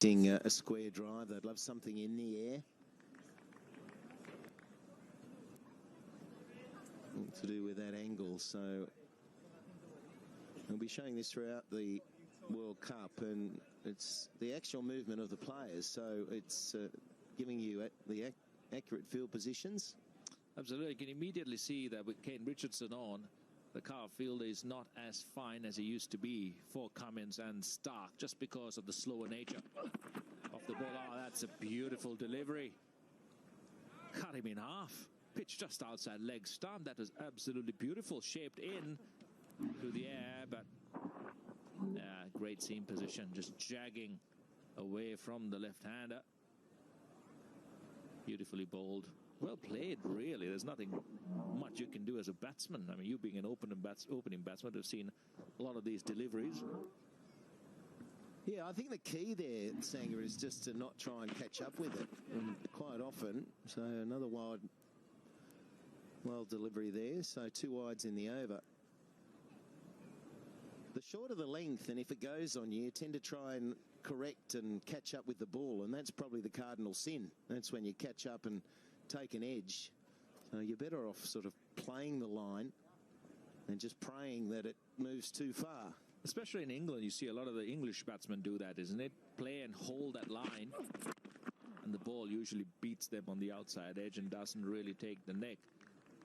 expecting a square drive. They'd love something in the air. To do with that angle. So we'll be showing this throughout the World Cup, and it's the actual movement of the players. So it's giving you the accurate field positions. Absolutely. You can immediately see that with Kane Richardson on, the car field is not as fine as it used to be for Cummins and Stark, just because of the slower nature of the ball. Oh, that's a beautiful delivery. Cut him in half. Pitch just outside leg stump. That was absolutely beautiful. Shaped in through the air, but great seam position. Just jagging away from the left-hander. Beautifully bowled. Well played, really. There's nothing much you can do as a batsman. I mean, you being an opening batsman, have seen a lot of these deliveries. Yeah, I think the key there, Sanger, is just to not try and catch up with it. And quite often, so another wild delivery there. So 2 wides in the over. The shorter the length, and if it goes on you tend to try and correct and catch up with the ball, and that's probably the cardinal sin. That's when you catch up and take an edge. So you're better off sort of playing the line and just praying that it moves too far. Especially in England, you see a lot of the English batsmen do that, isn't it? Play and hold that line, and the ball usually beats them on the outside edge and doesn't really take the neck.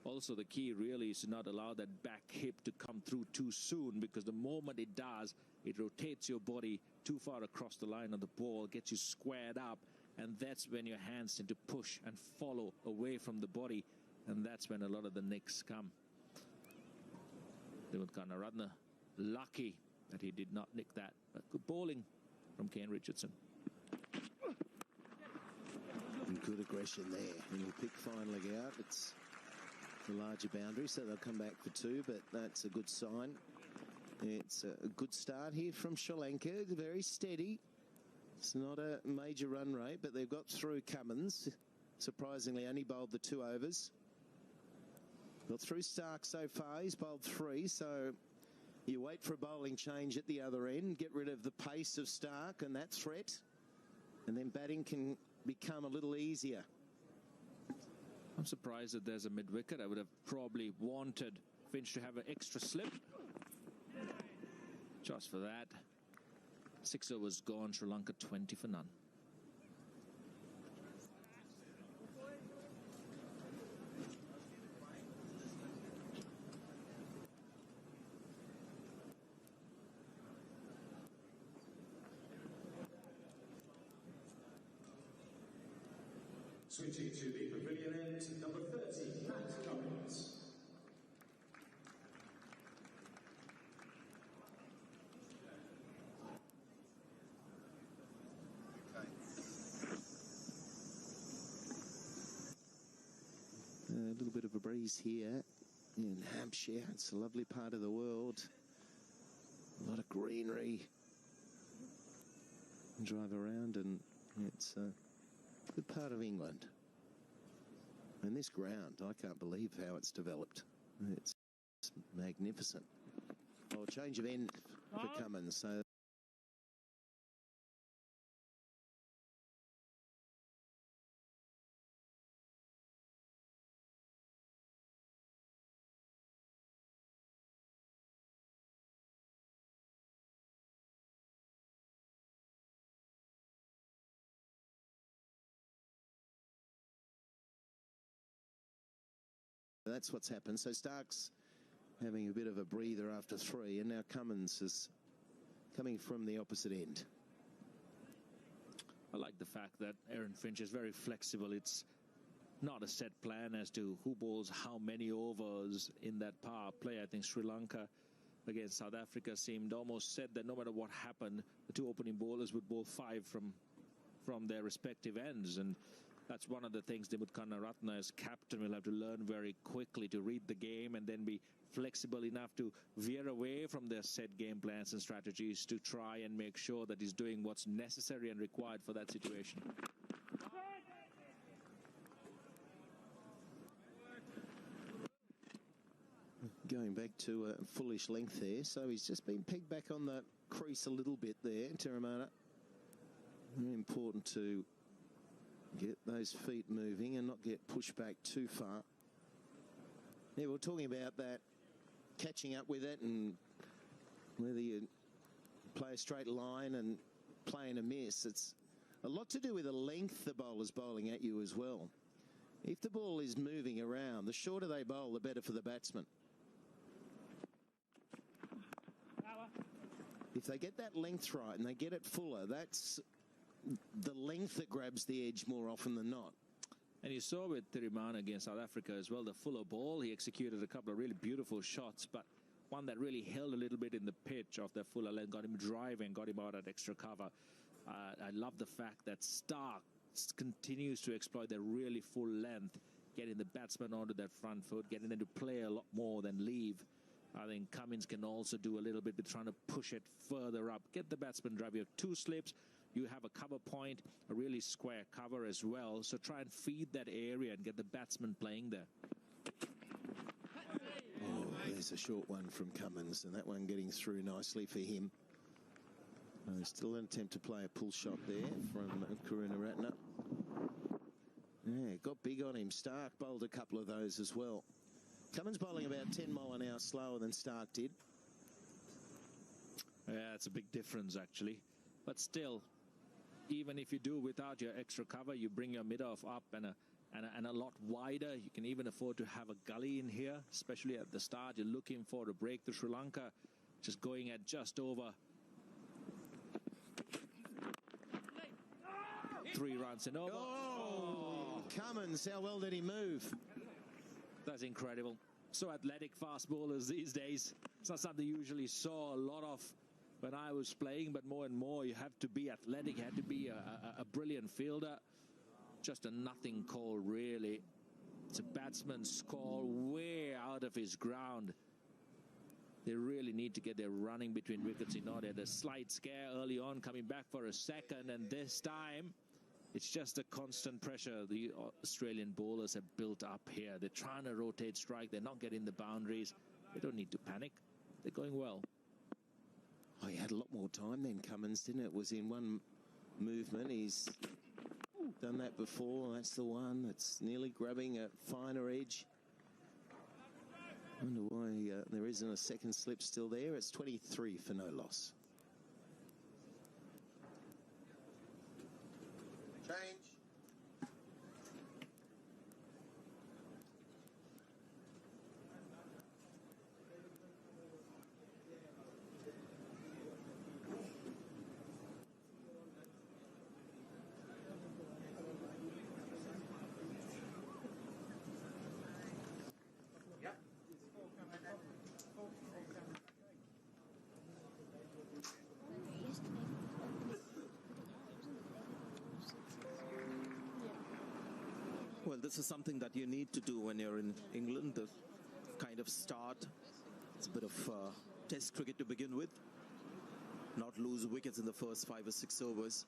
Also, the key really is to not allow that back hip to come through too soon, because the moment it does, it rotates your body too far across the line of the ball, gets you squared up, and that's when your hands tend to push and follow away from the body, and that's when a lot of the nicks come. Karunaratne lucky that he did not nick that, but good bowling from Kane Richardson. And good aggression there, and he'll pick fine leg out. It's the larger boundary, so they'll come back for 2, but that's a good sign. It's a good start here from Sri Lanka, very steady. It's not a major run rate, but they've got through Cummins. Surprisingly, only bowled the 2 overs. Got through Stark so far, he's bowled 3, so you wait for a bowling change at the other end, get rid of the pace of Stark and that threat, and then batting can become a little easier. I'm surprised that there's a mid-wicket. I would have probably wanted Finch to have an extra slip. Just for that. 6 overs gone, Sri Lanka 20 for none. Switching to the pavilion end, number 30, Pat Cummins. A little bit of a breeze here in Hampshire. It's a lovely part of the world. A lot of greenery. Drive around and it's a good part of England. And this ground, I can't believe how it's developed. It's magnificent. Oh, change of end for Cummins. So that's what's happened. So Stark's having a bit of a breather after 3, and now Cummins is coming from the opposite end. I like the fact that Aaron Finch is very flexible. It's not a set plan as to who bowls how many overs in that power play. I think Sri Lanka against South Africa seemed almost said that no matter what happened, the 2 opening bowlers would bowl 5 from their respective ends, and that's one of the things Dimuth Karunaratne as captain will have to learn very quickly, to read the game and then be flexible enough to veer away from their set game plans and strategies to try and make sure that he's doing what's necessary and required for that situation. Going back to a foolish length there, so he's just been pegged back on the crease a little bit there, Tiramana. Very important to get those feet moving and not get pushed back too far. Yeah, we're talking about that, catching up with it, and whether you play a straight line and playing a miss. It's a lot to do with the length the bowler's bowling at you as well. If the ball is moving around, the shorter they bowl, the better for the batsman. If they get that length right and they get it fuller, that's the length that grabs the edge more often than not. And you saw with Thirimana against South Africa as well, the fuller ball, he executed a couple of really beautiful shots, but one that really held a little bit in the pitch of the fuller length, got him driving, got him out at extra cover. I love the fact that Stark continues to exploit their really full length, getting the batsman onto their front foot, getting them to play a lot more than leave. I think Cummins can also do a little bit with trying to push it further up, get the batsman drive. You have two slips, you have a cover point, a really square cover as well, so try and feed that area and get the batsman playing there. Oh, there's a short one from Cummins, and that one getting through nicely for him. Still an attempt to play a pull shot there from Karunaratne. Yeah, got big on him. Stark bowled a couple of those as well. Cummins bowling about 10 mile an hour slower than Stark did. Yeah, it's a big difference actually. But still, even if you do without your extra cover, you bring your mid-off up and a lot wider. You can even afford to have a gully in here, especially at the start. You're looking for a break to Sri Lanka, just going at just over 3 runs and over. Oh, Cummins, how well did he move? That's incredible. So athletic fast bowlers these days. It's not something you usually saw a lot of when I was playing, but more and more you have to be athletic, you have to be a brilliant fielder. Just a nothing call, really. It's a batsman's call way out of his ground. They really need to get their running between wickets in order. The slight scare early on, coming back for a second, and this time it's just a constant pressure the Australian bowlers have built up here. They're trying to rotate strike. They're not getting the boundaries. They don't need to panic. They're going well. Oh, he had a lot more time then, Cummins, didn't it? It was in one movement. He's done that before. That's the one that's nearly grabbing a finer edge. I wonder why there isn't a second slip still there. It's 23 for no loss. Change. Well, this is something that you need to do when you're in England, the kind of start. It's a bit of test cricket to begin with. Not lose wickets in the first 5 or 6 overs.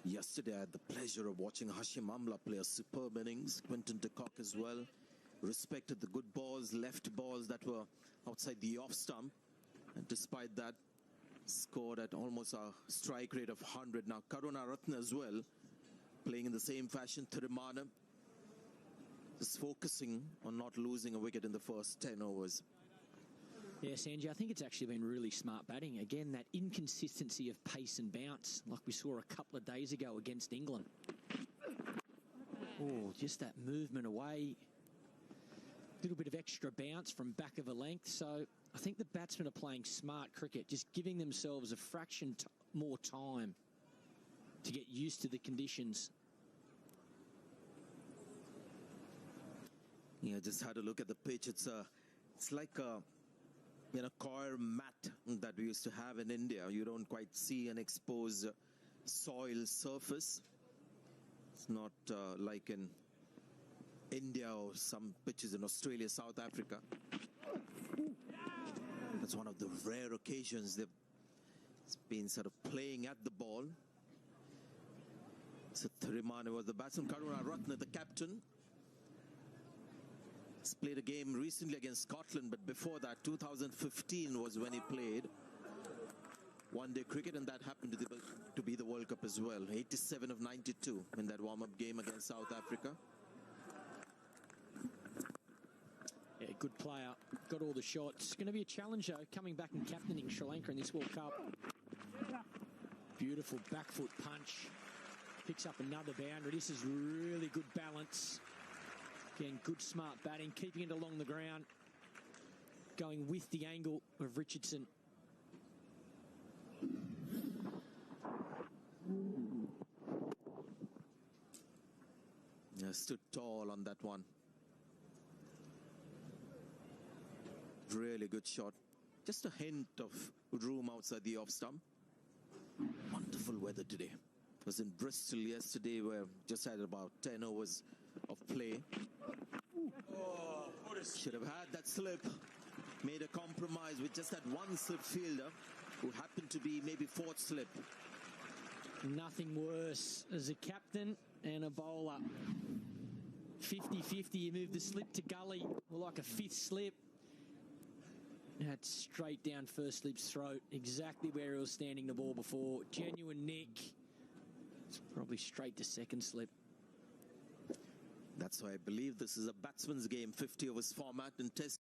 Yesterday, I had the pleasure of watching Hashim Amla play a superb innings. Quinton de Kock as well. Respected the good balls, left balls that were outside the off stump. And despite that, scored at almost a strike rate of 100. Now, Karunaratne as well, playing in the same fashion. Thirimana just focusing on not losing a wicket in the first 10 overs. Yes, Angie, I think it's actually been really smart batting. Again, that inconsistency of pace and bounce, like we saw a couple of days ago against England. Oh, just that movement away. A little bit of extra bounce from back of a length. So I think the batsmen are playing smart cricket, just giving themselves a fraction more time to get used to the conditions. Yeah, just had a look at the pitch. It's like a coir mat that we used to have in India. You don't quite see an exposed soil surface. It's not like in India or some pitches in Australia, South Africa. That's one of the rare occasions they've been sort of playing at the ball. So Thirimana was the batsman. Karunaratne, the captain. He's played a game recently against Scotland, but before that, 2015 was when he played. one-day cricket, and that happened to be the World Cup as well. 87 of 92 in that warm-up game against South Africa. Yeah, good player. Got all the shots. Going to be a challenge, though, coming back and captaining Sri Lanka in this World Cup. Beautiful back foot punch. Picks up another boundary. This is really good balance. Again, good smart batting, keeping it along the ground. Going with the angle of Richardson. Yeah, stood tall on that one. Really good shot. Just a hint of room outside the off stump. Wonderful weather today. It was in Bristol yesterday, where just had about 10 overs of play. Should have had that slip. Made a compromise with just that one slip fielder, who happened to be maybe fourth slip. Nothing worse as a captain and a bowler. 50-50, you move the slip to gully, or like a fifth slip. That's straight down first slip's throat, exactly where he was standing the ball before. Genuine nick. It's probably straight to second slip. That's why I believe this is a batsman's game, 50 overs format in Test.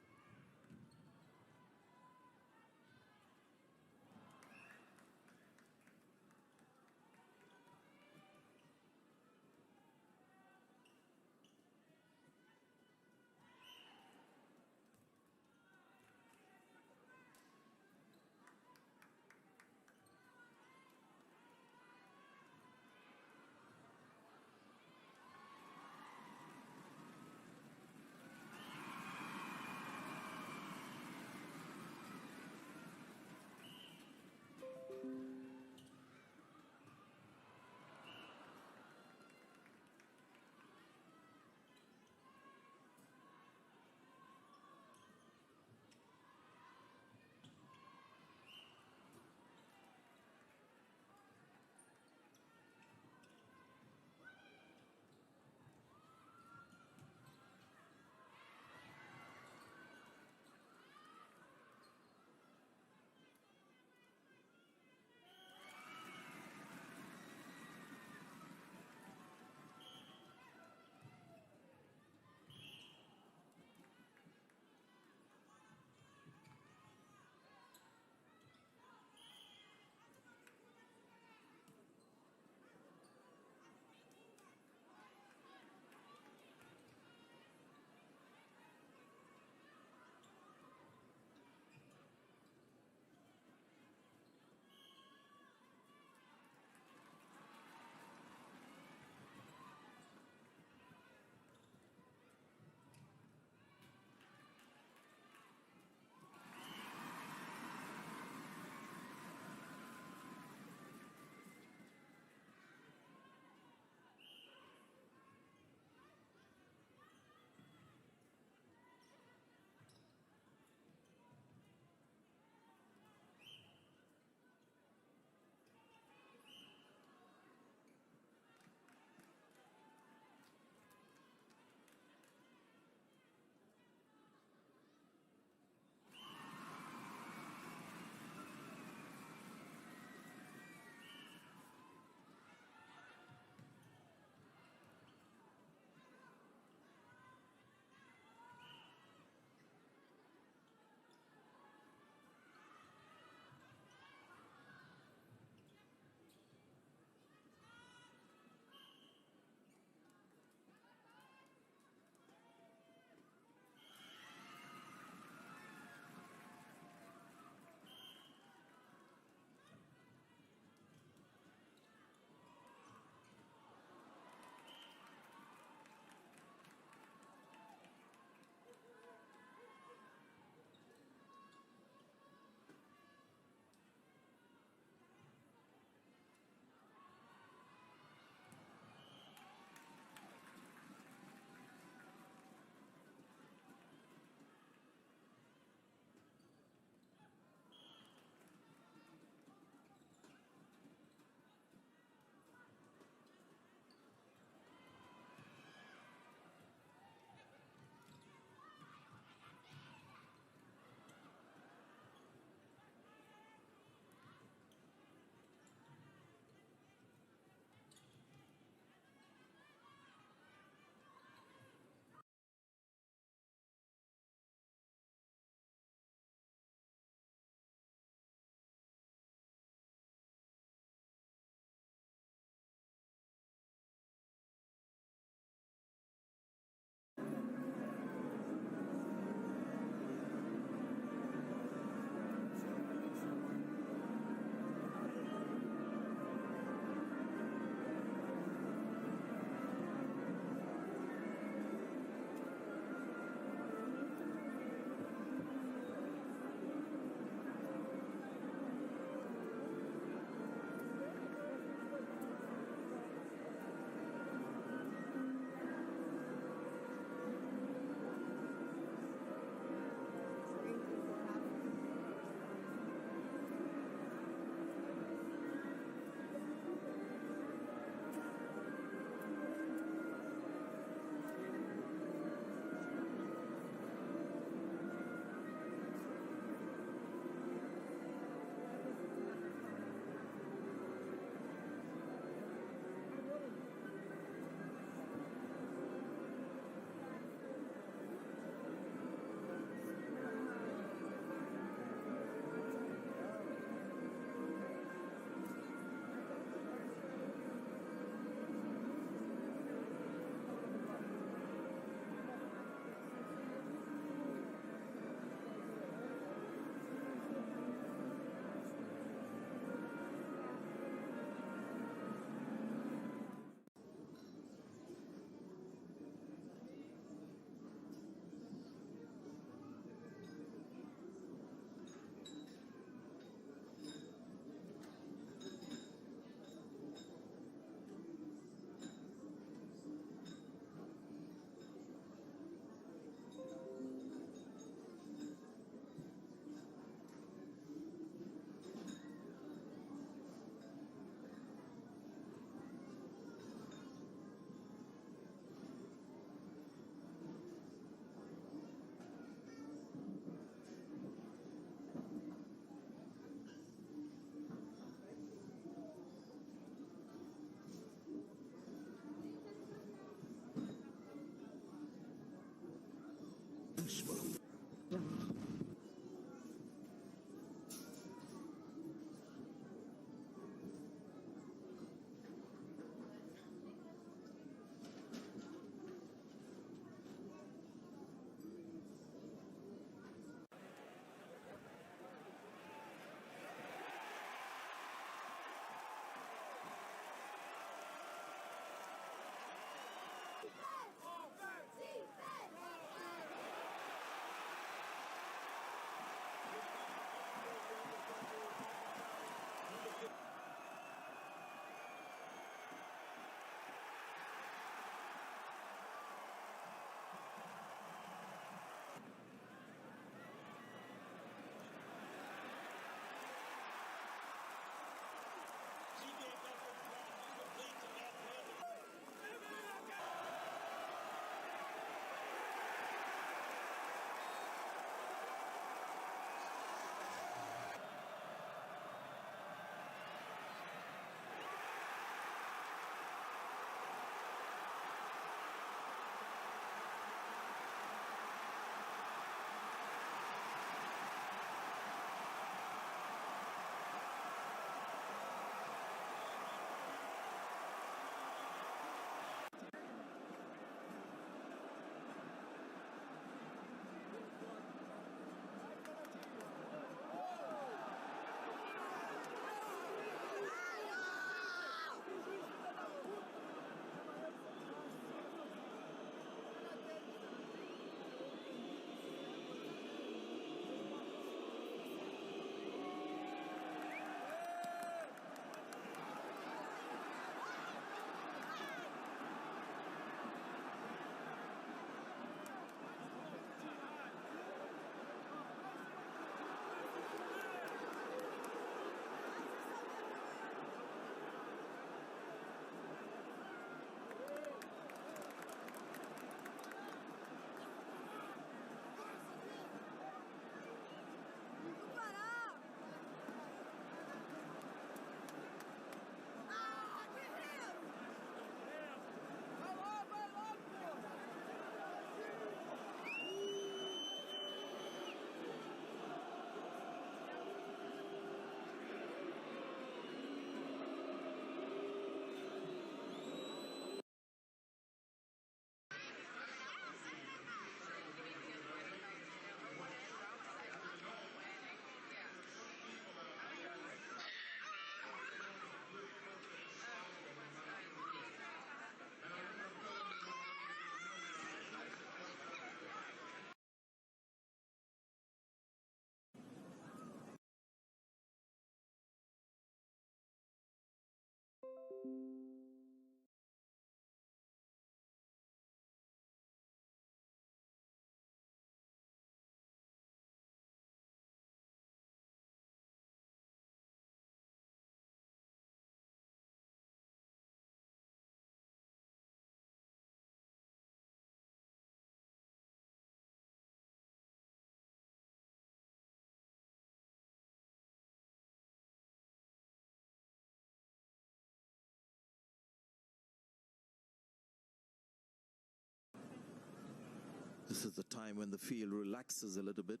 This is the time when the field relaxes a little bit.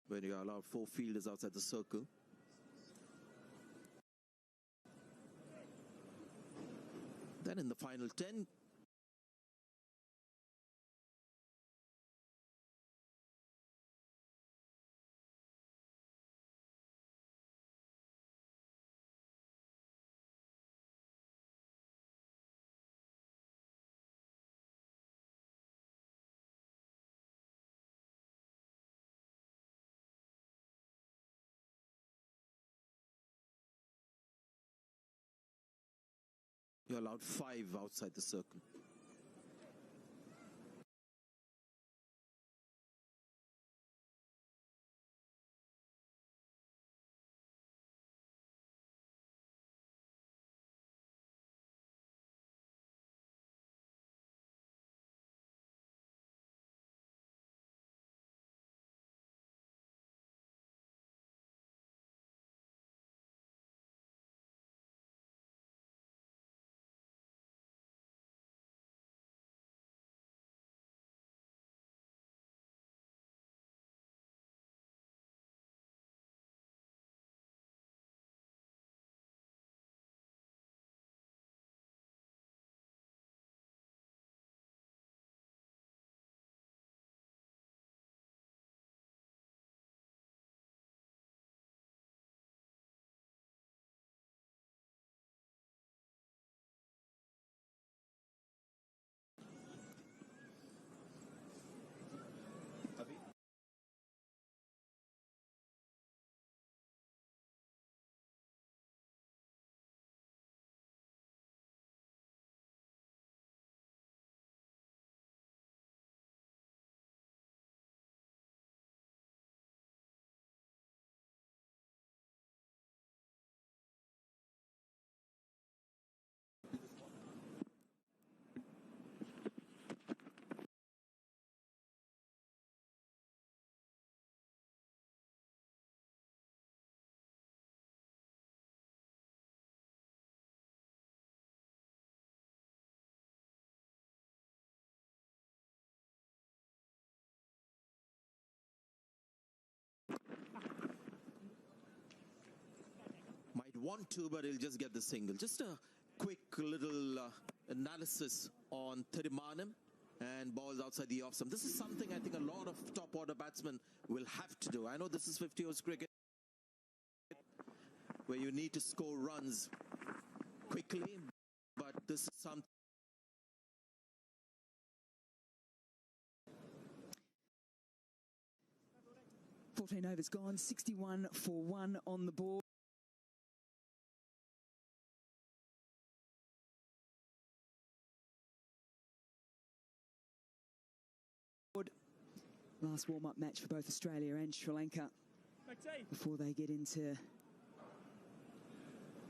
When you allow 4 fielders outside the circle. Then in the final 10, you're allowed 5 outside the circle. Might want to, but he'll just get the single. Just a quick little analysis on Thirimanam and balls outside the off stump. This is something I think a lot of top order batsmen will have to do. I know this is 50 overs cricket where you need to score runs quickly, but this is something. 14 overs gone, 61 for 1 on the board. Last warm-up match for both Australia and Sri Lanka before they get into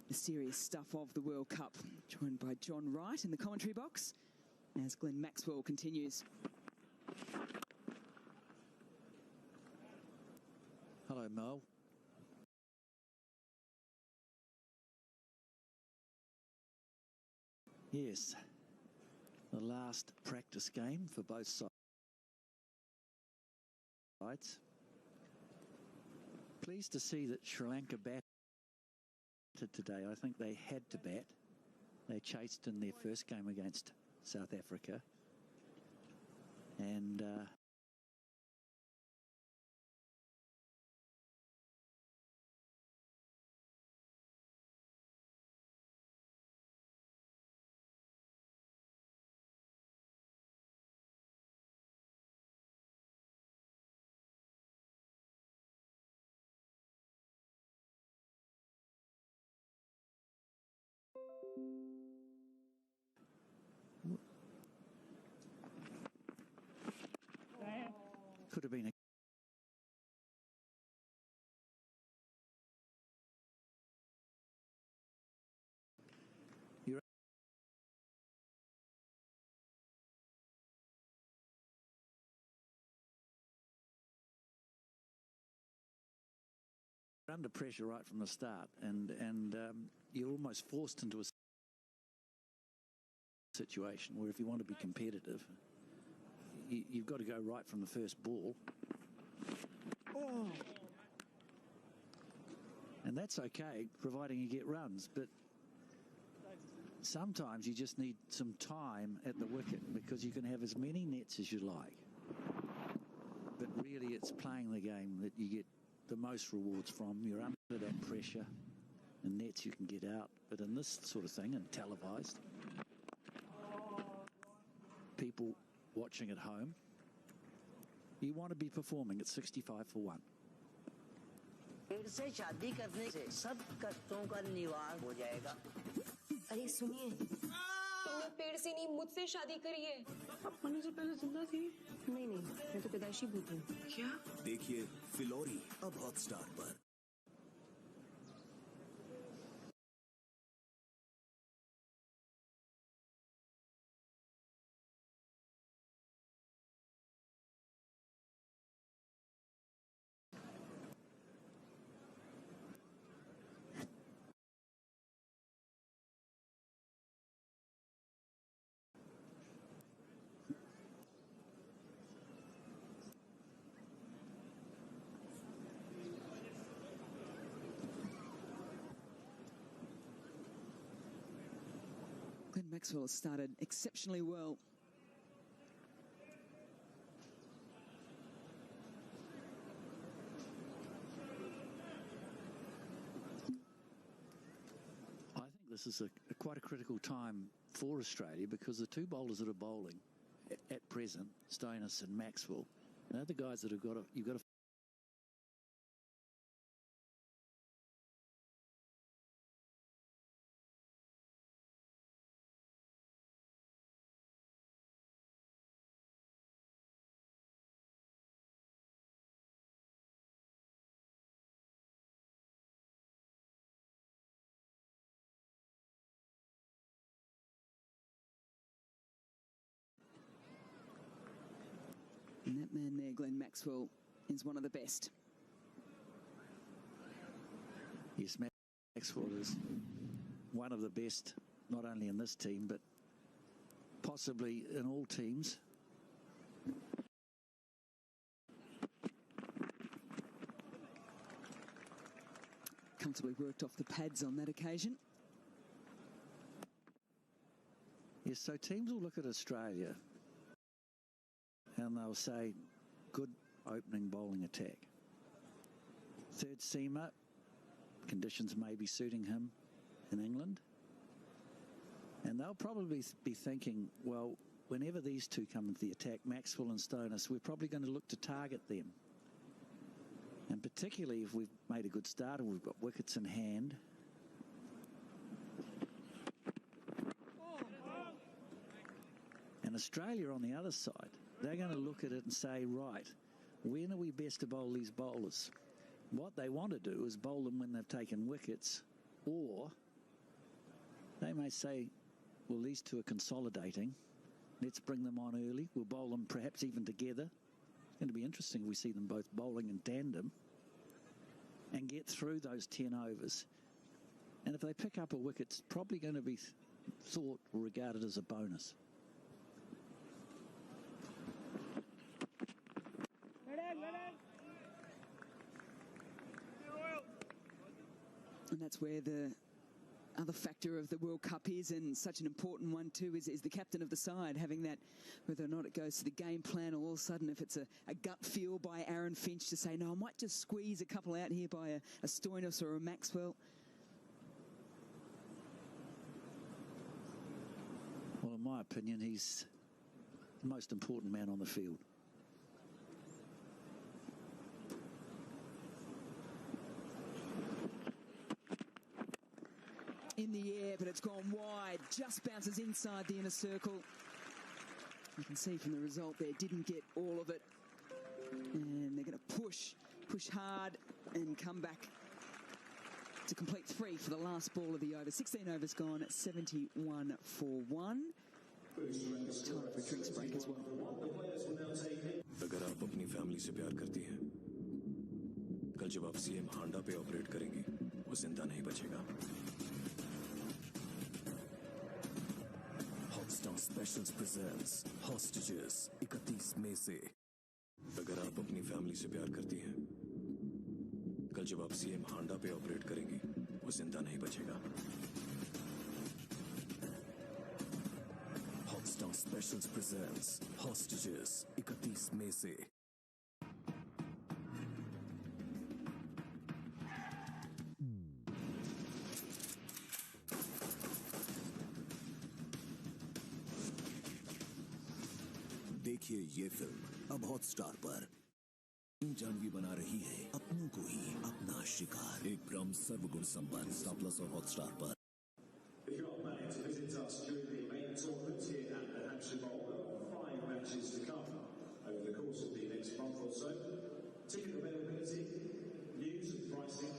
the serious stuff of the World Cup. Joined by John Wright in the commentary box as Glenn Maxwell continues. Hello, Mel. Yes, the last practice game for both sides. Pleased to see that Sri Lanka batted today. I think they had to bat. They chased in their first game against South Africa. And could have been a you're under pressure right from the start, and you're almost forced into a situation where if you want to be competitive, you've got to go right from the first ball. Oh. And that's okay, providing you get runs, but sometimes you just need some time at the wicket because you can have as many nets as you like. But really it's playing the game that you get the most rewards from. You're under that pressure, and nets you can get out. But in this sort of thing, and televised, people watching at home, you want to be performing at 65 for 1. से शादी करने से सब कष्टों का निवारण हो जाएगा। अरे सुनिए, तुमने पेड़ से नहीं मुझसे शादी करी है। अब मरने से पहले जिंदा थी? नहीं, मैं तो पैदाइशी भूत हूँ। क्या? देखिए फिलोरी अब हॉटस्टार पर। Glenn Maxwell has started exceptionally well. I think this is quite a critical time for Australia because the two bowlers that are bowling at present, Stoinis and Maxwell, they're the guys that you've got to And that man there, Glenn Maxwell, is one of the best. Yes, Maxwell is one of the best, not only in this team, but possibly in all teams. Comfortably worked off the pads on that occasion. Yes, so teams will look at Australia and they'll say, good opening bowling attack. Third seamer, conditions may be suiting him in England. And they'll probably be thinking, well, whenever these two come into the attack, Maxwell and Stoinis, we're probably going to look to target them. And particularly if we've made a good start and we've got wickets in hand. And Australia on the other side, they're going to look at it and say, right, when are we best to bowl these bowlers? What they want to do is bowl them when they've taken wickets, or they may say, well, these two are consolidating. Let's bring them on early. We'll bowl them perhaps even together. It's going to be interesting if we see them both bowling in tandem and get through those 10 overs. And if they pick up a wicket, it's probably going to be thought or regarded as a bonus. And that's where the other factor of the World Cup is, and such an important one too, is the captain of the side, having that, whether or not it goes to the game plan, or all of a sudden if it's a gut feel by Aaron Finch to say, no, I might just squeeze a couple out here by a Stoinis or a Maxwell. Well, in my opinion, he's the most important man on the field. In the air, but it's gone wide, just bounces inside the inner circle. You can see from the result there, didn't get all of it. And they're going to push hard and come back to complete 3 for the last ball of the over. 16 overs gone at 71 for 1. Time for a drinks break as well. अगर आप अपनी family से प्यार करती हैं, कल जब आप सीएम हांडा पे ऑपरेट करेंगे, वो जिंदा नहीं बचेगा। हॉटस्टार Specials presents Hostages 31 मई से। अगर आप अपनी फैमिली से प्यार करती हैं, कल जब आप सीएम हांडा पे ऑपरेट करेंगी, वो जिंदा नहीं बचेगा। HOTSTAR Specials presents Hostages 31 मई से। देखिए ये फिल्म अब हॉटस्टार पर। जानवी बना रही है अपनों को ही अपना शिकार। एक ब्रह्म सर्वगुण संपन्न स्टार प्लस और हॉटस्टार पर। If you're not planning to visit us during the main tournament here at the Hampshire Bowl, there are 5 matches to come over the course of the next month or so. Ticket availability, news and pricing,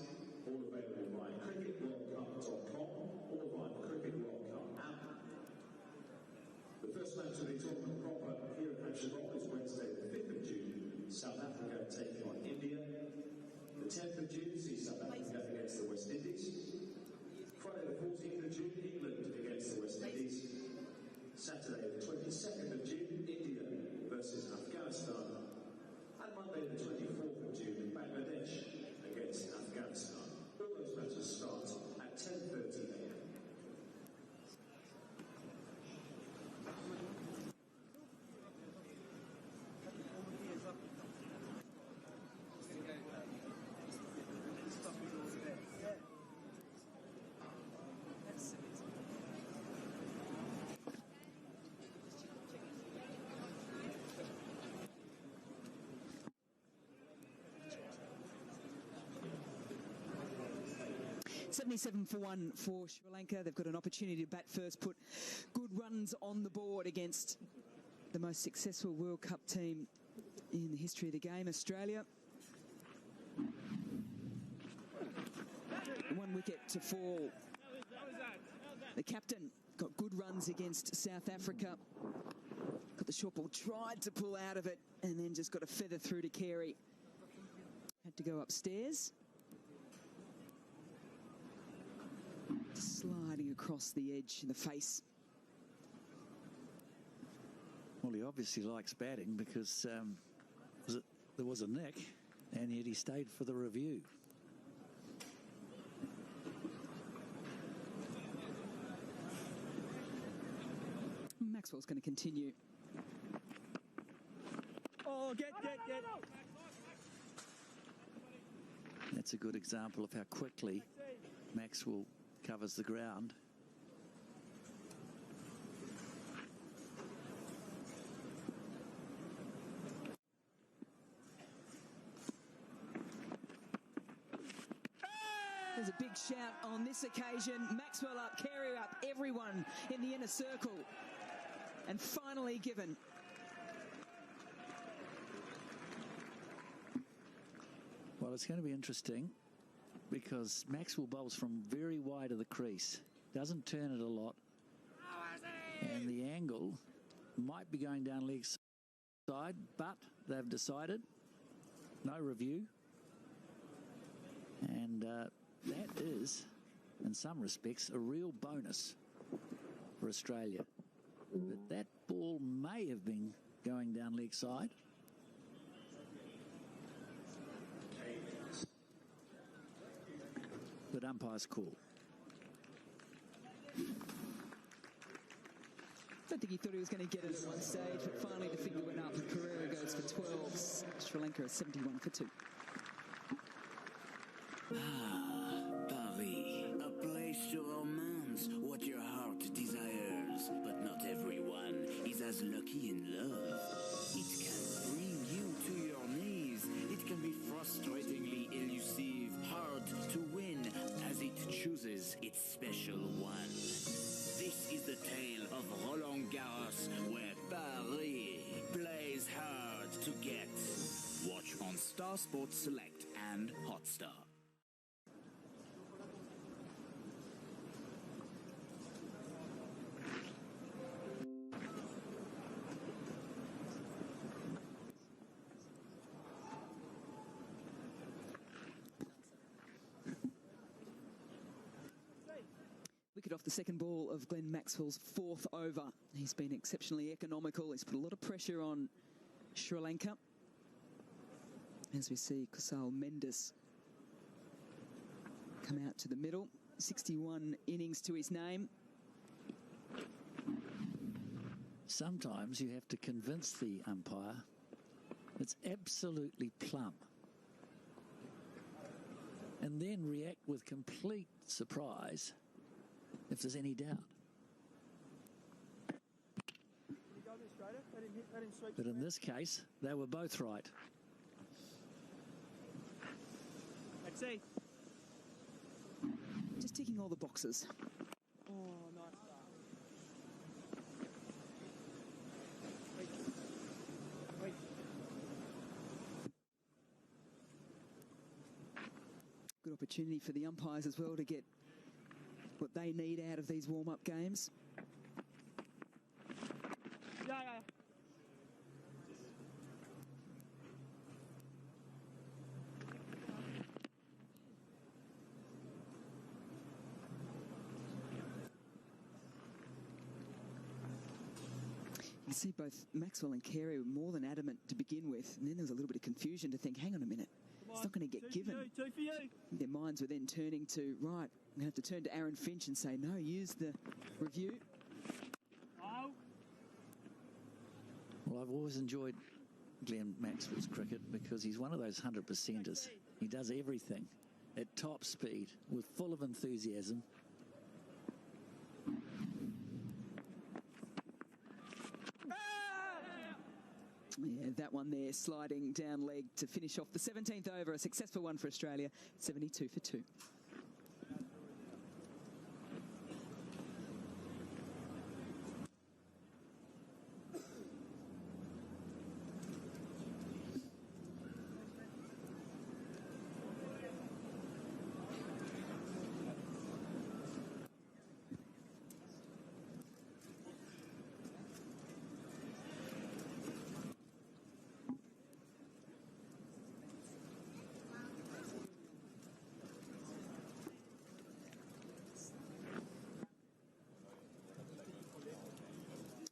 all available by cricketworldcup.com or by the Cricket World Cup app. The first match of the tournament proper here at Hampshire Bowl is Wednesday the 5th of June, South Africa taking on India. The 10th of June sees South Africa against the West Indies. Friday the 14th of June, England against the West Indies. Saturday the 22nd of June, India versus Afghanistan. And Monday the 24th of June, Bangladesh against Afghanistan. All those matches start at 10:30 a.m. $77 for 1 for Sri Lanka. They've got an opportunity to bat first, put good runs on the board against the most successful World Cup team in the history of the game, Australia. 1 wicket to fall. The captain got good runs against South Africa. Got the short ball, tried to pull out of it, and then just got a feather through to Carey. Had to go upstairs. Sliding across the edge in the face. Well, he obviously likes batting because there was a nick, and yet he stayed for the review. Maxwell's going to continue. Oh, get. That's a good example of how quickly Maxwell covers the ground. There's a big shout on this occasion. Maxwell up, Carey up, everyone in the inner circle. And finally given. Well, it's going to be interesting because Maxwell bowls from very wide of the crease. Doesn't turn it a lot. And the angle might be going down leg side, but they've decided no review. And that is, in some respects, a real bonus for Australia. But that ball may have been going down leg side. But umpire's cool. I don't think he thought he was going to get it at one stage, but finally the finger went up and Pereira goes for 12. Sri Lanka is 71 for 2. Paris, a place to romance what your heart desires. But not everyone is as lucky in love. It can bring you to your knees. It can be frustratingly elusive, hard to win, as it chooses its special one. This is the tale of Roland Garros, where Paris plays hard to get. Watch on Star Sports Select and HOTSTAR. Wicket off the second ball of Glenn Maxwell's fourth over. He's been exceptionally economical. He's put a lot of pressure on Sri Lanka. As we see Kusal Mendes come out to the middle. 61 innings to his name. Sometimes you have to convince the umpire it's absolutely plumb, and then react with complete surprise if there's any doubt. But in this case, they were both right. Let's see. Just ticking all the boxes. Oh, nice start. Wait. Good opportunity for the umpires as well to get what they need out of these warm-up games. Yeah. You see both Maxwell and Carey were more than adamant to begin with, and then there was a little bit of confusion to think, hang on a minute, it's not going to get given. Two for you. Their minds were then turning to, right, I'm going to have to turn to Aaron Finch and say, no, use the review. Oh. Well, I've always enjoyed Glenn Maxwell's cricket because he's one of those 100%ers. He does everything at top speed with full of enthusiasm. Yeah, that one there sliding down leg to finish off the 17th over. A successful one for Australia, 72 for 2.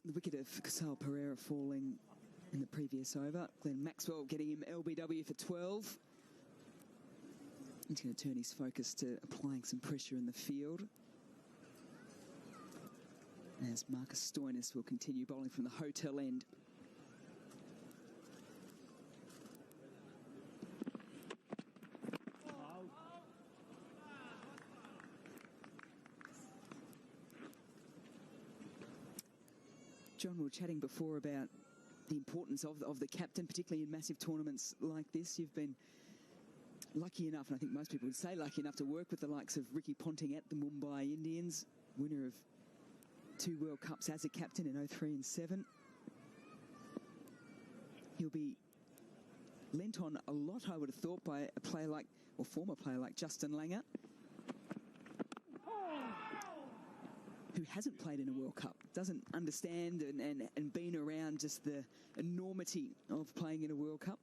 The wicket of Kusal Pereira falling in the previous over. Glenn Maxwell getting him LBW for 12. He's going to turn his focus to applying some pressure in the field. As Marcus Stoinis will continue bowling from the hotel end. John, we were chatting before about the importance of the captain, particularly in massive tournaments like this. You've been lucky enough, and I think most people would say lucky enough, to work with the likes of Ricky Ponting at the Mumbai Indians, winner of 2 World Cups as a captain in 03 and 07. He'll be lent on a lot, I would have thought, by a player like, or former player like Justin Langer, who hasn't played in a World Cup, doesn't understand and been around just the enormity of playing in a World Cup.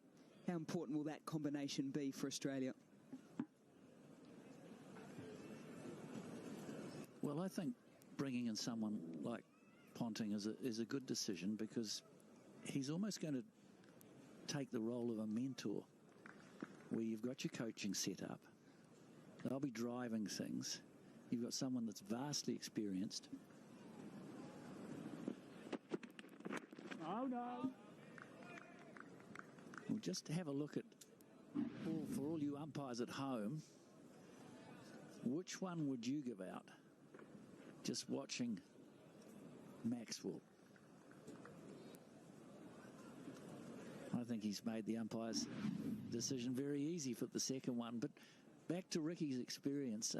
How important will that combination be for Australia? Well, I think bringing in someone like Ponting is a good decision, because he's almost going to take the role of a mentor, where you've got your coaching set up. They'll be driving things. You've got someone that's vastly experienced. Oh, no. Well, just to have a look at, for all you umpires at home, which one would you give out just watching Maxwell? I think he's made the umpire's decision very easy for the second one. But back to Ricky's experience,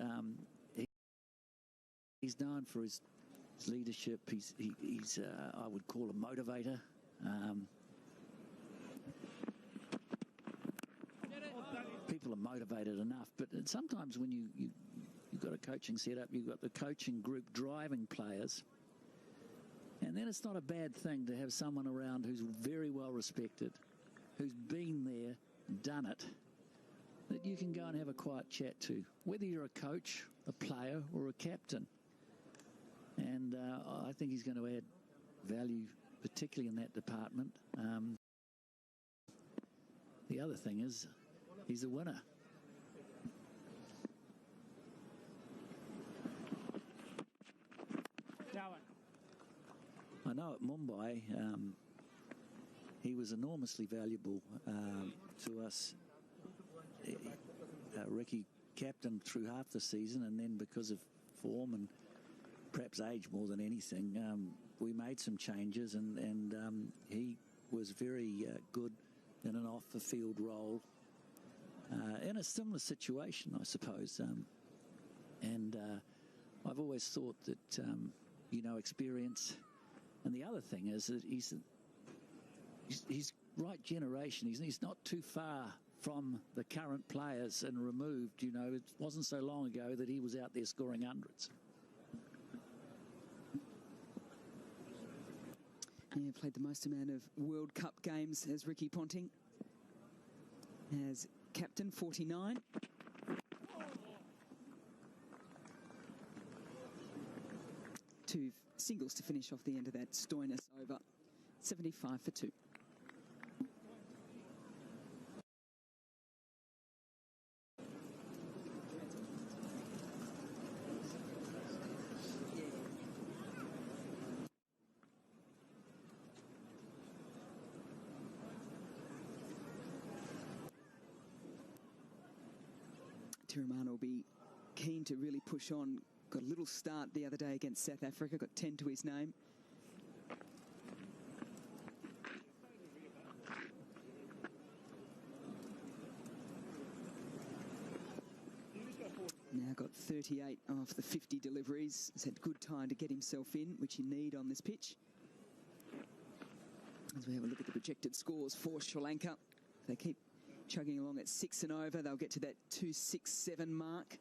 he's known for his leadership. He's I would call a motivator. People are motivated enough, but sometimes when you've got a coaching setup, you've got the coaching group driving players, and then it's not a bad thing to have someone around who's very well respected, who's been there, done it, that you can go and have a quiet chat to, whether you're a coach, a player, or a captain. And I think he's going to add value, particularly in that department. The other thing is, he's a winner. I know at Mumbai, he was enormously valuable to us. Ricky captained through half the season, and then because of form and perhaps age more than anything, we made some changes, and he was very good in an off-the-field role in a similar situation, I suppose. And I've always thought that, experience. And the other thing is that he's right generation. He's not too far from the current players and removed. It wasn't so long ago that he was out there scoring hundreds. Yeah, played the most amount of World Cup games as Ricky Ponting. As captain, 49. Two singles to finish off the end of that Stoinis over. 75 for 2. Tiruman will be keen to really push on. Got a little start the other day against South Africa, got 10 to his name. Now got 38 off the 50 deliveries. He's had good time to get himself in, which you need on this pitch. As we have a look at the projected scores for Sri Lanka, they keep chugging along at 6 and over. They'll get to that 267 mark.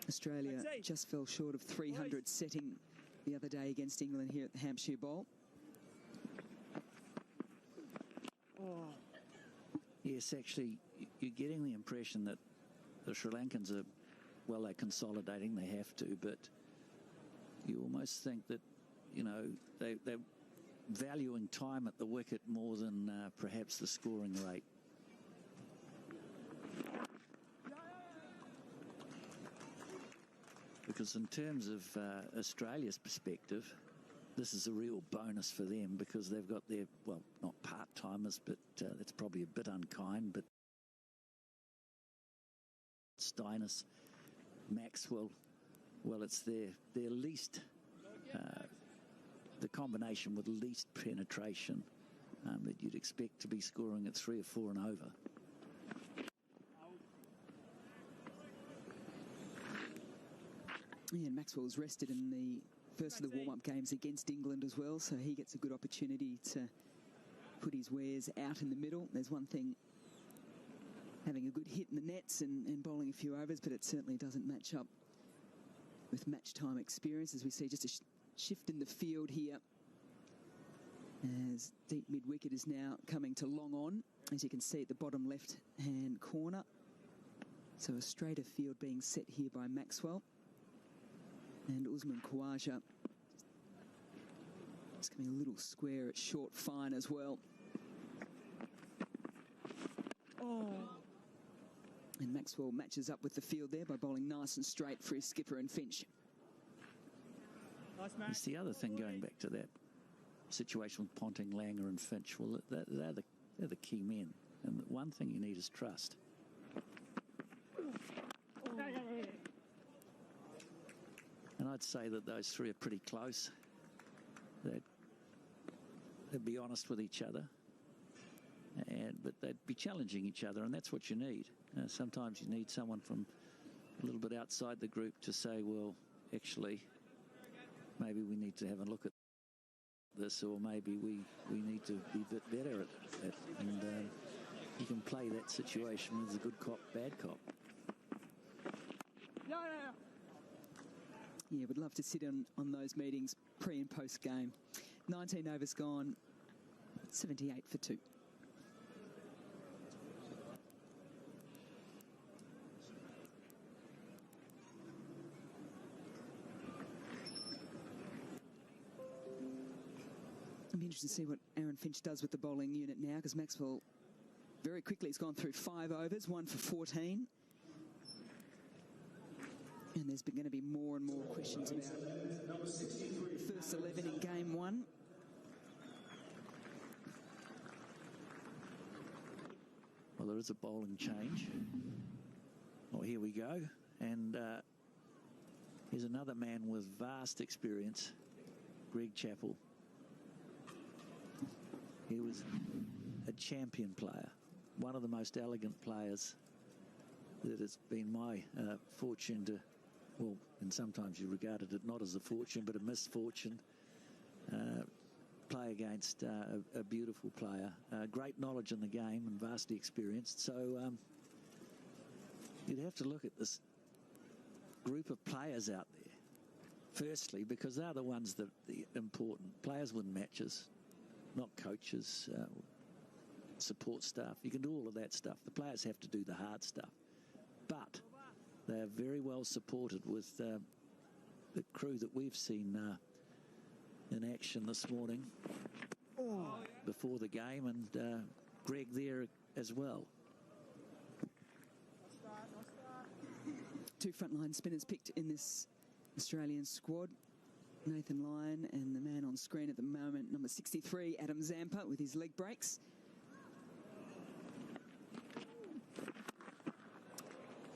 Australia just fell short of 300 setting the other day against England here at the Hampshire Bowl. Yes, actually, you're getting the impression that the Sri Lankans are, well, they're consolidating, they have to, but you almost think that, they're valuing time at the wicket more than perhaps the scoring rate. Because in terms of Australia's perspective, this is a real bonus for them because they've got their, well, not part-timers, but that's probably a bit unkind, but Stoinis, Maxwell, well, it's their least, the combination with least penetration that you'd expect to be scoring at 3 or 4 and over. Yeah, and Maxwell's rested in the first of the warm-up games against England as well, so he gets a good opportunity to put his wares out in the middle. There's one thing having a good hit in the nets and bowling a few overs, but it certainly doesn't match up with match time experience, as we see just a shift in the field here as deep mid-wicket is now coming to long on, as you can see at the bottom left-hand corner. So a straighter field being set here by Maxwell. And Usman Khawaja is coming a little square at short fine as well. And Maxwell matches up with the field there by bowling nice and straight for his skipper and Finch. It's the other thing, going back to that situation with Ponting, Langer and Finch. Well, they're the key men. And the one thing you need is trust. And I'd say that those three are pretty close. They'd be honest with each other, but they'd be challenging each other, and that's what you need. Sometimes you need someone from a little bit outside the group to say, well, actually, maybe we need to have a look at this, or maybe we need to be a bit better at it. And you can play that situation with a good cop, bad cop. Yeah, would love to sit on those meetings pre and post game. 19 overs gone, 78 for 2. be interested to see what Aaron Finch does with the bowling unit now, because Maxwell very quickly has gone through 5 overs, 1 for 14. And there's going to be more and more questions about the first 11 in game 1. Well, there is a bowling change. Well, here we go. And here's another man with vast experience, Greg Chappell. He was a champion player, one of the most elegant players that it's been my fortune to, well, and sometimes you regarded it not as a fortune, but a misfortune, play against a beautiful player. Great knowledge in the game and vastly experienced. So you'd have to look at this group of players out there, firstly, because they're the ones that are important. Players win matches, not coaches, support staff. You can do all of that stuff. The players have to do the hard stuff. But they are very well supported with the crew that we've seen in action this morning before the game, and Greg there as well. 2 frontline spinners picked in this Australian squad. Nathan Lyon and the man on screen at the moment, number 63, Adam Zampa, with his leg breaks.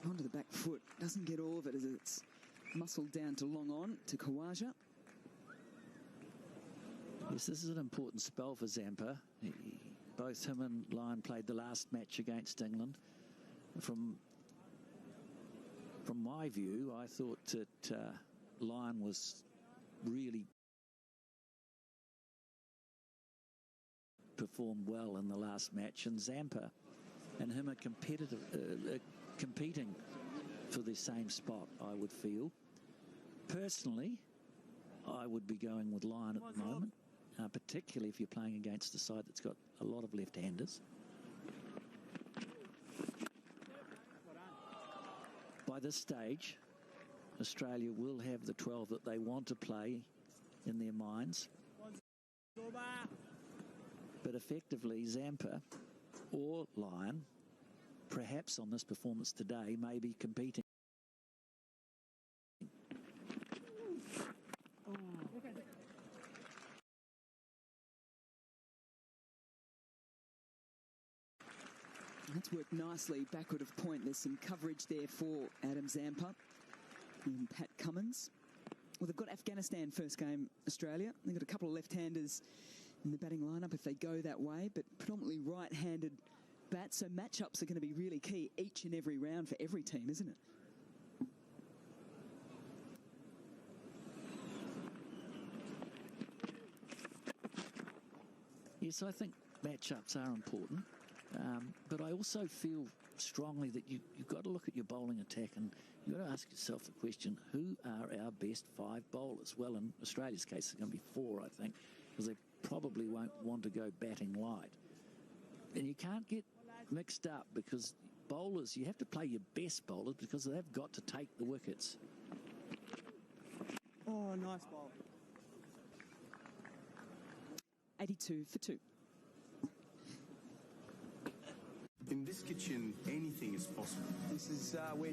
Onto the back foot, doesn't get all of it as it's muscled down to long on to Khawaja. Yes, this is an important spell for Zampa. Both him and Lyon played the last match against England. From my view, I thought that Lyon was really performed well in the last match, and Zampa and him are competing for the same spot, I would feel. Personally, I would be going with Lyon at the moment, particularly if you're playing against a side that's got a lot of left-handers. By this stage, Australia will have the 12 that they want to play in their minds. But effectively, Zampa or Lyon, perhaps on this performance today, may be competing. That's worked nicely backward of point. There's some coverage there for Adam Zampa and Pat Cummins. Well, they've got Afghanistan first game, Australia. They've got a couple of left-handers in the batting lineup if they go that way, but predominantly right-handed bats, so matchups are going to be really key each and every round for every team, isn't it? Yes, I think matchups are important, but I also feel strongly that you've got to look at your bowling attack and you've got to ask yourself the question, who are our best 5 bowlers? Well, in Australia's case, it's going to be 4, I think, because they probably won't want to go batting light. And you can't get mixed up, because bowlers, you have to play your best bowlers because they've got to take the wickets. Oh, nice ball. 82 for 2. In this kitchen, anything is possible. This is where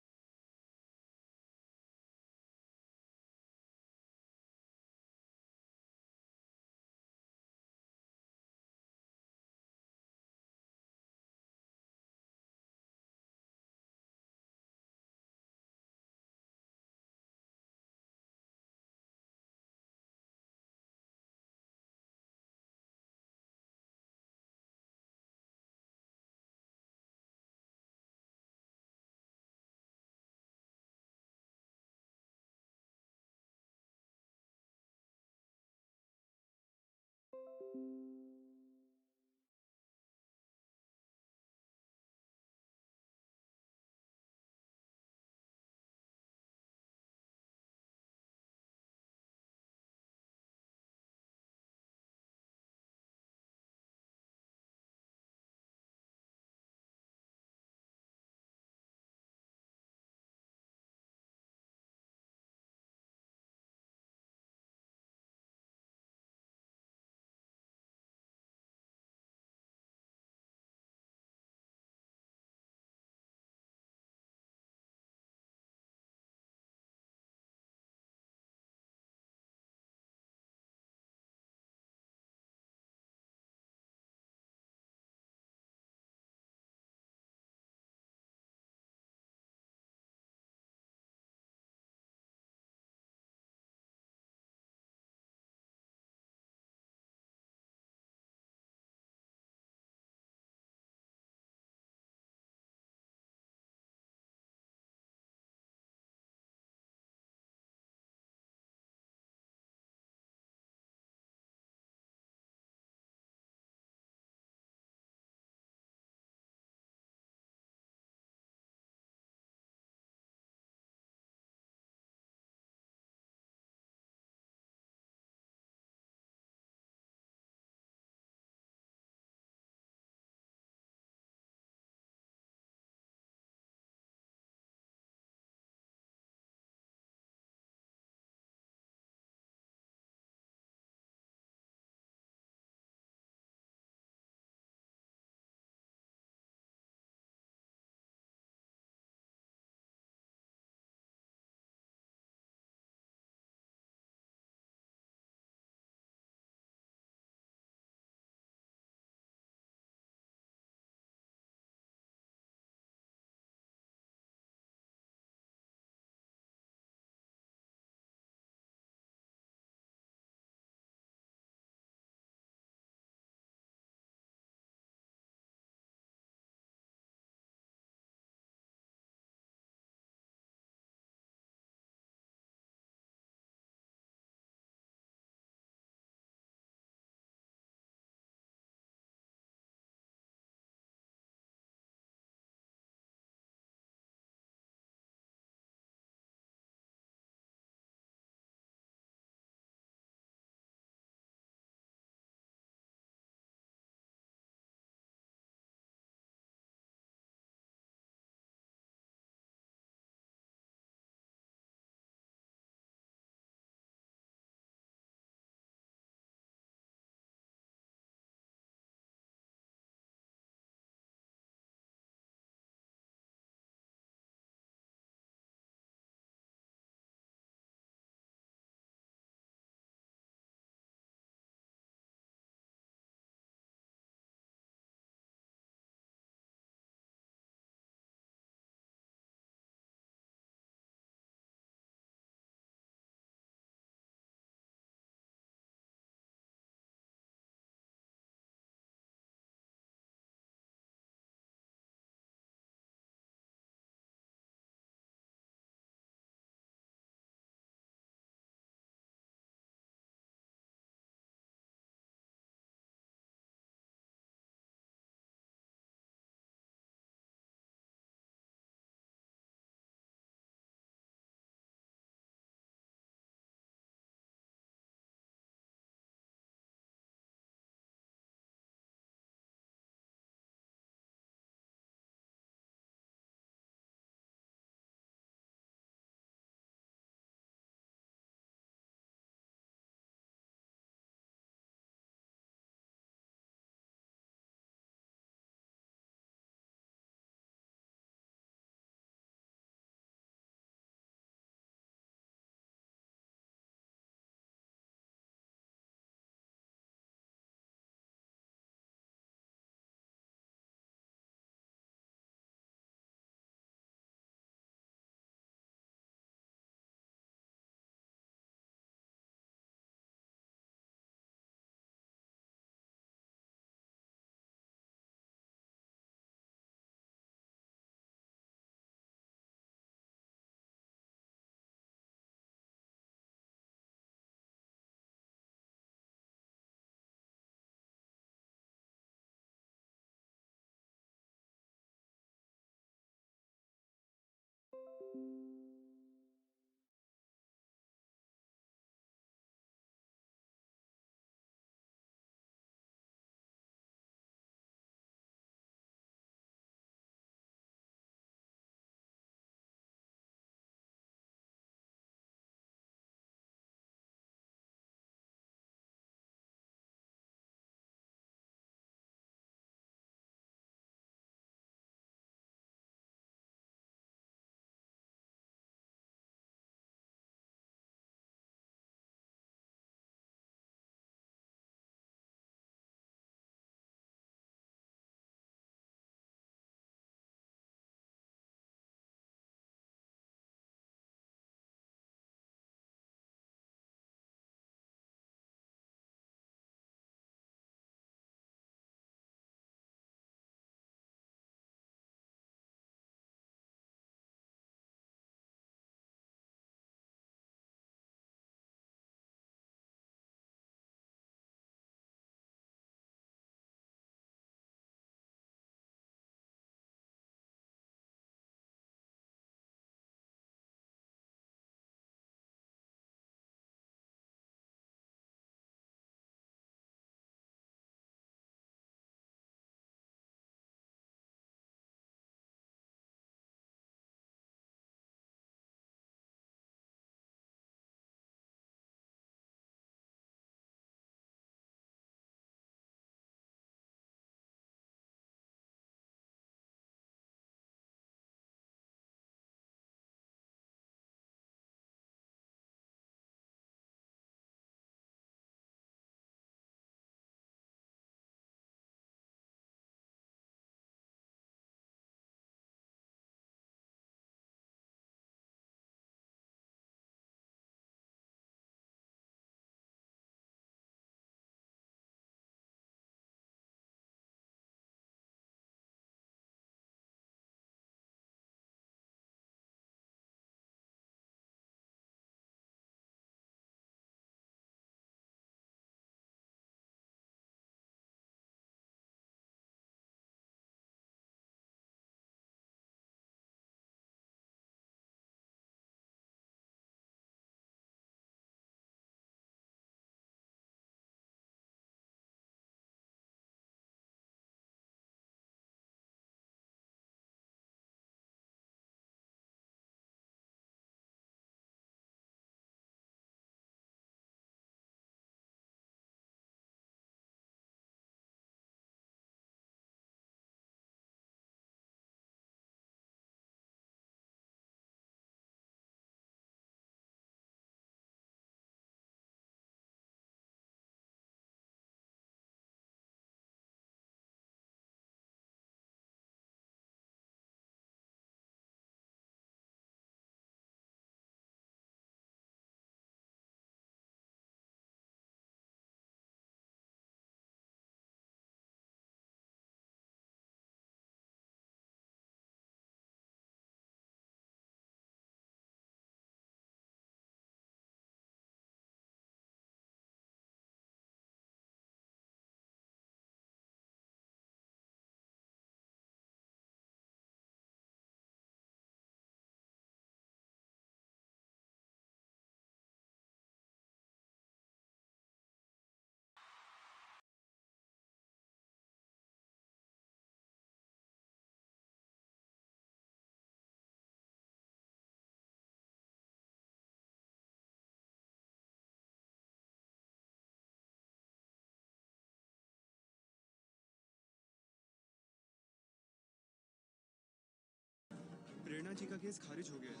Meena ji का case खारिज हो गया है।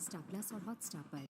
Star plus और Hotstar पर